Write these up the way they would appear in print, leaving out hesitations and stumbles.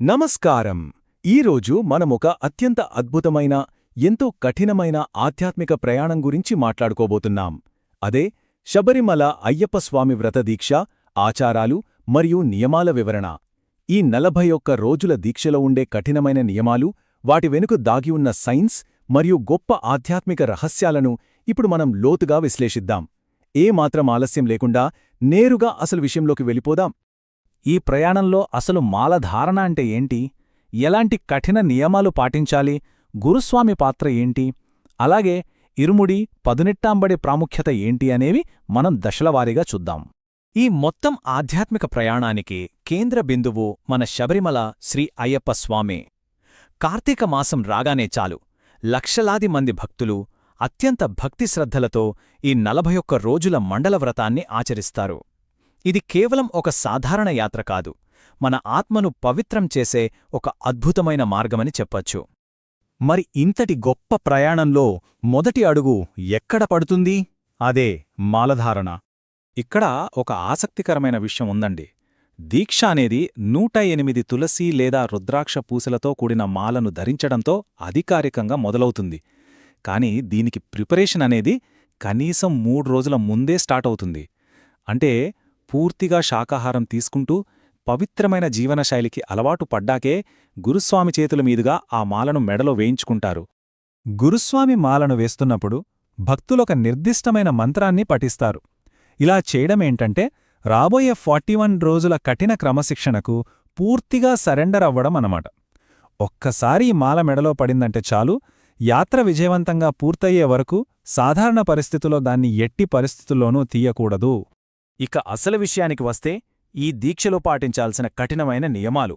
నమస్కారం. ఈరోజు మనమొక అత్యంత అద్భుతమైన, ఎంతో కఠినమైన ఆధ్యాత్మిక ప్రయాణం గురించి మాట్లాడుకోబోతున్నాం. అదే శబరిమల అయ్యప్ప స్వామి వ్రత దీక్ష, ఆచారాలు మరియు నియమాల వివరణ. ఈ 41 రోజుల దీక్షలో ఉండే కఠినమైన నియమాలు, వాటి వెనుక దాగి ఉన్న సైన్స్ మరియు గొప్ప ఆధ్యాత్మిక రహస్యాలను ఇప్పుడు మనం లోతుగా విశ్లేషిద్దాం. ఏమాత్రం ఆలస్యం లేకుండా నేరుగా అసలు విషయంలోకి వెళ్ళిపోదాం. ఈ ప్రయాణంలో అసలు మాలధారణ అంటే ఏంటి, ఎలాంటి కఠిన నియమాలు పాటించాలి, గురుస్వామి పాత్ర ఏంటి, అలాగే ఇరుముడి పదునెట్టాంబడి ప్రాముఖ్యత ఏంటి అనేవి మనం దశలవారీగా చూద్దాం. ఈ మొత్తం ఆధ్యాత్మిక ప్రయాణానికి కేంద్ర బిందువు మన శబరిమల శ్రీ అయ్యప్ప స్వామే. కార్తీక మాసం రాగానే చాలు, లక్షలాది మంది భక్తులు అత్యంత భక్తిశ్రద్ధలతో ఈ 41 రోజుల మండల వ్రతాన్ని ఆచరిస్తారు. ఇది కేవలం ఒక సాధారణ యాత్ర కాదు, మన ఆత్మను పవిత్రం చేసే ఒక అద్భుతమైన మార్గమని చెప్పొచ్చు. మరి ఇంతటి గొప్ప ప్రయాణంలో మొదటి అడుగు ఎక్కడ పడుతుంది? అదే మాలధారణ. ఇక్కడ ఒక ఆసక్తికరమైన విషయం ఉందండి. దీక్ష అనేది 108 తులసి లేదా రుద్రాక్ష పూసలతో కూడిన మాలను ధరించడంతో అధికారికంగా మొదలవుతుంది. కాని దీనికి ప్రిపరేషన్ అనేది కనీసం 3 రోజుల ముందే స్టార్ట్ అవుతుంది. అంటే పూర్తిగా శాకాహారం తీసుకుంటూ పవిత్రమైన జీవనశైలికి అలవాటు పడ్డాకే గురుస్వామి చేతుల మీదుగా ఆ మాలను మెడలో వేయించుకుంటారు. గురుస్వామి మాలను వేస్తున్నప్పుడు భక్తులొక నిర్దిష్టమైన మంత్రాన్ని పఠిస్తారు. ఇలా చేయడమేంటంటే రాబోయే 41 రోజుల కఠిన క్రమశిక్షణకు పూర్తిగా సరెండర్ అవ్వడం అన్నమాట. ఒక్కసారి ఈ మాల మెడలో పడిందంటే చాలు, యాత్ర విజయవంతంగా పూర్తయ్యే వరకు సాధారణ పరిస్థితుల్లో దాన్ని ఎట్టి పరిస్థితుల్లోనూ తీయకూడదు. ఇక అసలు విషయానికి వస్తే, ఈ దీక్షలో పాటించాల్సిన కఠినమైన నియమాలు.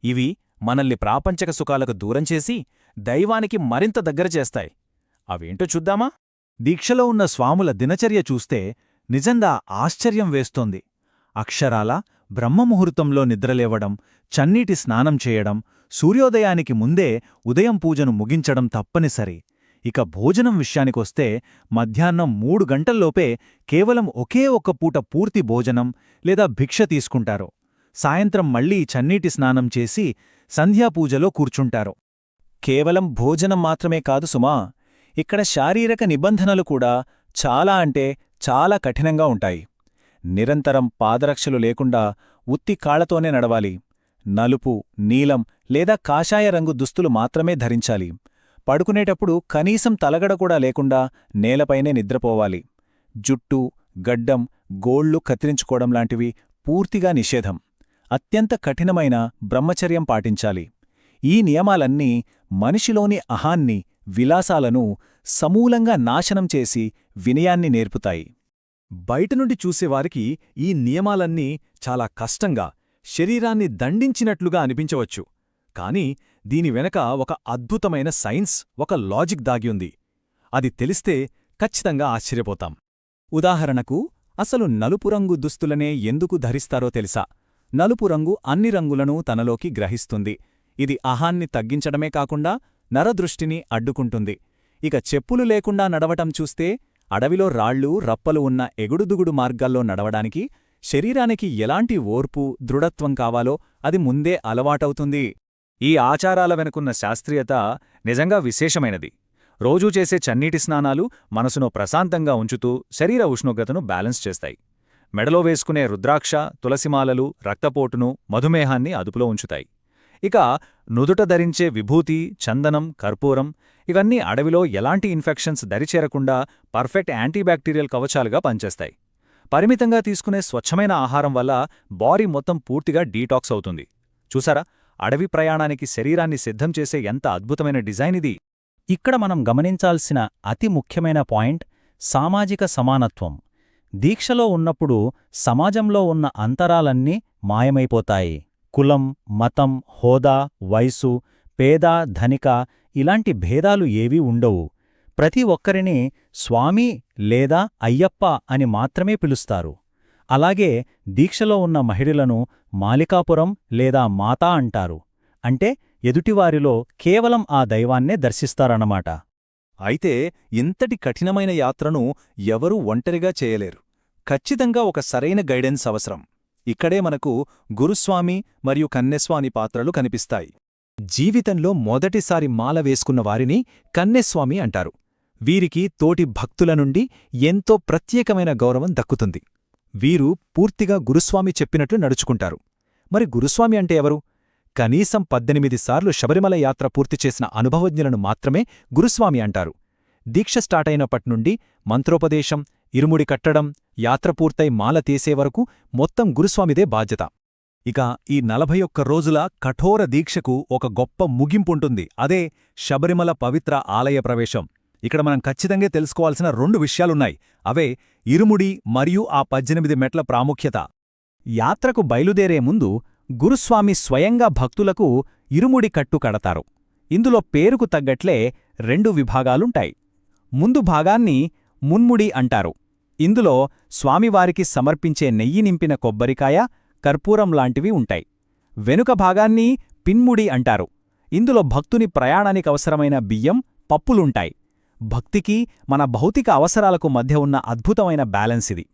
ఇవి మనల్ని ప్రాపంచక సుఖాలకు దూరం చేసి దైవానికి మరింత దగ్గర చేస్తాయి. అవేంటో చూద్దామా? దీక్షలో ఉన్న స్వాముల దినచర్య చూస్తే నిజంగా ఆశ్చర్యం వేస్తోంది. అక్షరాల బ్రహ్మముహూర్తంలో నిద్రలేవడం, చన్నీటి స్నానం చేయడం, సూర్యోదయానికి ముందే ఉదయం పూజను ముగించడం తప్పనిసరి. ఇక భోజనం విషయానికొస్తే మధ్యాహ్నం 3 గంటల్లోపే కేవలం ఒకే ఒక్క పూట పూర్తి భోజనం లేదా భిక్ష తీసుకుంటారు. సాయంత్రం మళ్లీ చన్నీటి స్నానం చేసి సంధ్యాపూజలో కూర్చుంటారు. కేవలం భోజనం మాత్రమే కాదు సుమా, ఇక్కడ శారీరక నిబంధనలు కూడా చాలా కఠినంగా ఉంటాయి. నిరంతరం పాదరక్షలు లేకుండా ఉత్తి కాళ్లతోనే నడవాలి. నలుపు, నీలం లేదా కాషాయ రంగు దుస్తులు మాత్రమే ధరించాలి. పడుకునేటప్పుడు కనీసం తలగడ కూడా లేకుండా నేలపైనే నిద్రపోవాలి. జుట్టు, గడ్డం, గోళ్లు కత్తిరించుకోవడం లాంటివి పూర్తిగా నిషేధం. అత్యంత కఠినమైన బ్రహ్మచర్యం పాటించాలి. ఈ నియమాలన్నీ మనిషిలోని అహాన్ని, విలాసాలను సమూలంగా నాశనం చేసి వినయాన్ని నేర్పుతాయి. బయటనుండి చూసేవారికి ఈ నియమాలన్నీ చాలా కష్టంగా, శరీరాన్ని దండించినట్లుగా అనిపించవచ్చు. కాని దీని వెనక ఒక అద్భుతమైన సైన్స్, ఒక లాజిక్ దాగి ఉంది. అది తెలిస్తే ఖచ్చితంగా ఆశ్చర్యపోతాం. ఉదాహరణకు, అసలు నలుపు రంగు దుస్తులనే ఎందుకు ధరిస్తారో తెలుసా? నలుపు రంగు అన్ని రంగులను తనలోకి గ్రహిస్తుంది. ఇది అహాన్ని తగ్గించడమే కాకుండా నరదృష్టిని అడ్డుకుంటుంది. ఇక చెప్పులు లేకుండా నడవటం చూస్తే, అడవిలో రాళ్లు, రప్పలు ఉన్న ఎగుడుదుగుడు మార్గాల్లో నడవడానికి శరీరానికి ఎలాంటి ఓర్పు, దృఢత్వం కావాలో అది ముందే అలవాటవుతుంది. ఈ ఆచారాల వెనుకున్న శాస్త్రీయత నిజంగా విశేషమైనది. రోజూ చేసే చన్నీటి స్నానాలు మనసును ప్రశాంతంగా ఉంచుతూ శరీర ఉష్ణోగ్రతను బ్యాలెన్స్ చేస్తాయి. మెడలో వేసుకునే రుద్రాక్ష, తులసిమాలలు రక్తపోటును, మధుమేహాన్ని అదుపులో ఉంచుతాయి. ఇక నుదుట ధరించే విభూతి, చందనం, కర్పూరం ఇవన్నీ అడవిలో ఎలాంటి ఇన్ఫెక్షన్స్ దరిచేరకుండా పర్ఫెక్ట్ యాంటీబ్యాక్టీరియల్ కవచాలుగా పనిచేస్తాయి. పరిమితంగా తీసుకునే స్వచ్ఛమైన ఆహారం వల్ల బాడీ మొత్తం పూర్తిగా డీటాక్స్ అవుతుంది. చూసారా, అడవి ప్రయాణానికి శరీరాన్ని సిద్ధం చేసే ఎంత అద్భుతమైన డిజైన్ ఇది! ఇక్కడ మనం గమనించాల్సిన అతి ముఖ్యమైన పాయింట్ సామాజిక సమానత్వం. దీక్షలో ఉన్నప్పుడు సమాజంలో ఉన్న అంతరాలన్నీ మాయమైపోతాయి. కులం, మతం, హోదా, వయసు, పేద, ధనిక ఇలాంటి భేదాలు ఏవీ ఉండవు. ప్రతి ఒక్కరినీ స్వామి లేదా అయ్యప్ప అని మాత్రమే పిలుస్తారు. అలాగే దీక్షలో ఉన్న మహిళలను మాలికాపురం లేదా మాతా అంటారు. అంటే ఎదుటివారిలో కేవలం ఆ దైవాన్నే దర్శిస్తారన్నమాట. అయితే ఇంతటి కఠినమైన యాత్రను ఎవరూ ఒంటరిగా చేయలేరు. ఖచ్చితంగా ఒక సరైన గైడెన్స్ అవసరం. ఇక్కడే మనకు గురుస్వామి మరియు కన్యస్వామి పాత్రలు కనిపిస్తాయి. జీవితంలో మొదటిసారి మాల వేసుకున్న వారిని కన్యస్వామి అంటారు. వీరికి తోటి భక్తుల నుండి ఎంతో ప్రత్యేకమైన గౌరవం దక్కుతుంది. వీరు పూర్తిగా గురుస్వామి చెప్పినట్లు నడుచుకుంటారు. మరి గురుస్వామి అంటే ఎవరు? కనీసం 18 సార్లు శబరిమల యాత్ర పూర్తి చేసిన అనుభవజ్ఞులను మాత్రమే గురుస్వామి అంటారు. దీక్ష స్టార్టైనప్పట్నుండి మంత్రోపదేశం, ఇరుముడి కట్టడం, యాత్ర పూర్తయి మాల తీసే వరకు మొత్తం గురుస్వామిదే బాధ్యత. ఇక ఈ 41 రోజుల కఠోర దీక్షకు ఒక గొప్ప ముగింపుంటుంది. అదే శబరిమల పవిత్ర ఆలయ ప్రవేశం. ఇక్కడ మనం ఖచ్చితంగా తెలుసుకోవాల్సిన 2 విషయాలున్నాయి. అవే ఇరుముడి మరియు ఆ 18 మెట్ల ప్రాముఖ్యత. యాత్రకు బయలుదేరే ముందు గురుస్వామి స్వయంగా భక్తులకు ఇరుముడి కట్టు కడతారు. ఇందులో పేరుకు తగ్గట్లే 2 విభాగాలుంటాయి. ముందు భాగాన్ని మున్ముడి అంటారు. ఇందులో స్వామివారికి సమర్పించే నెయ్యి నింపిన కొబ్బరికాయ, కర్పూరం లాంటివి ఉంటాయి. వెనుక భాగాన్ని పిన్ముడి అంటారు. ఇందులో భక్తుని ప్రయాణానికవసరమైన బియ్యం, పప్పులుంటాయి. భక్తికి మన భౌతిక అవసరాలకు మధ్య ఉన్న అద్భుతమైన బ్యాలెన్స్ ఇది.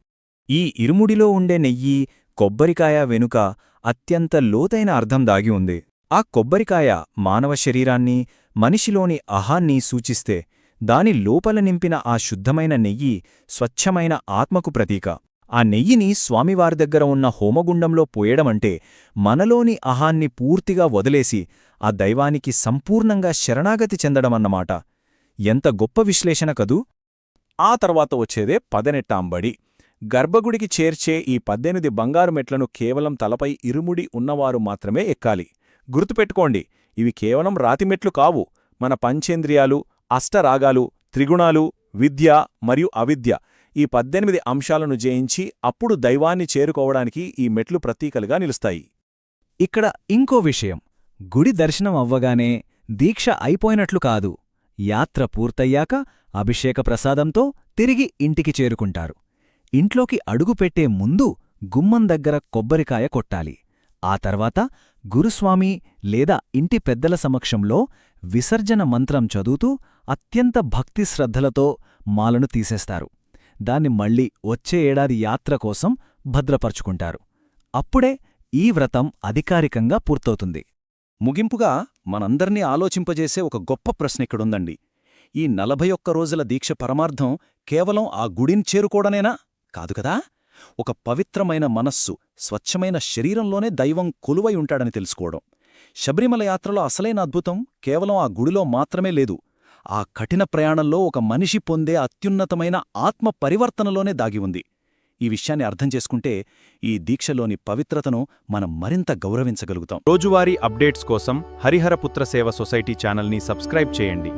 ఈ ఇరుముడిలో ఉండే నెయ్యి, కొబ్బరికాయ వెనుక అత్యంత లోతైన అర్థం దాగి ఉంది. ఆ కొబ్బరికాయ మానవ శరీరాన్ని, మనిషిలోని అహాన్ని సూచిస్తే, దాని లోపల నింపిన ఆ శుద్ధమైన నెయ్యి స్వచ్ఛమైన ఆత్మకు ప్రతీక. ఆ నెయ్యిని స్వామివారి దగ్గర ఉన్న హోమగుండంలో పోయడమంటే మనలోని అహాన్ని పూర్తిగా వదిలేసి ఆ దైవానికి సంపూర్ణంగా శరణాగతి చెందడమన్నమాట. ఎంత గొప్ప విశ్లేషణ కదూ! ఆ తర్వాత వచ్చేదే పదనెట్టాంబడి. గర్భగుడికి చేర్చే ఈ 18 బంగారు మెట్లను కేవలం తలపై ఇరుముడి ఉన్నవారు మాత్రమే ఎక్కాలి. గుర్తుపెట్టుకోండి, ఇవి కేవలం రాతిమెట్లు కావు. మన పంచేంద్రియాలు, అష్టరాగాలు, త్రిగుణాలు, విద్య మరియు అవిద్య, ఈ 18 అంశాలను జయించి అప్పుడు దైవాన్ని చేరుకోవడానికి ఈ మెట్లు ప్రతీకలుగా నిలుస్తాయి. ఇక్కడ ఇంకో విషయం, గుడి దర్శనం అవ్వగానే దీక్ష అయిపోయినట్లు కాదు. యాత్ర పూర్తయ్యాక అభిషేక ప్రసాదంతో తిరిగి ఇంటికి చేరుకుంటారు. ఇంట్లోకి అడుగుపెట్టే ముందు గుమ్మం దగ్గర కొబ్బరికాయ కొట్టాలి. ఆ తర్వాత గురుస్వామి లేదా ఇంటి పెద్దల సమక్షంలో విసర్జన మంత్రం చదువుతూ అత్యంత భక్తి శ్రద్ధలతో మాలను తీసేస్తారు. దాన్ని మళ్ళీ వచ్చే ఏడాది యాత్ర కోసం భద్రపరుచుకుంటారు. అప్పుడే ఈ వ్రతం అధికారికంగా పూర్తవుతుంది. ముగింపుగా మనందర్నీ ఆలోచింపజేసే ఒక గొప్ప ప్రశ్న ఇక్కడుందండి. ఈ 41 రోజుల దీక్ష పరమార్థం కేవలం ఆ గుడిని చేరుకోవడమేనా? కాదు కదా. ఒక పవిత్రమైన మనస్సు, స్వచ్ఛమైన శరీరంలోనే దైవం కొలువై ఉంటాడని తెలుసుకోవడం. శబరిమల యాత్రలో అసలైన అద్భుతం కేవలం ఆ గుడిలో మాత్రమే లేదు. ఆ కఠిన ప్రయాణంలో ఒక మనిషి పొందే అత్యున్నతమైన ఆత్మ పరివర్తనలోనే దాగి ఉంది. ఈ విషయాన్ని అర్థం చేసుకుంటే ఈ దీక్షలోని పవిత్రతను మనం మరింత గౌరవించగలుగుతాం. రోజువారీ అప్డేట్స్ కోసం హరిహరపుత్ర సేవ సొసైటీ ఛానల్ని సబ్స్క్రైబ్ చేయండి.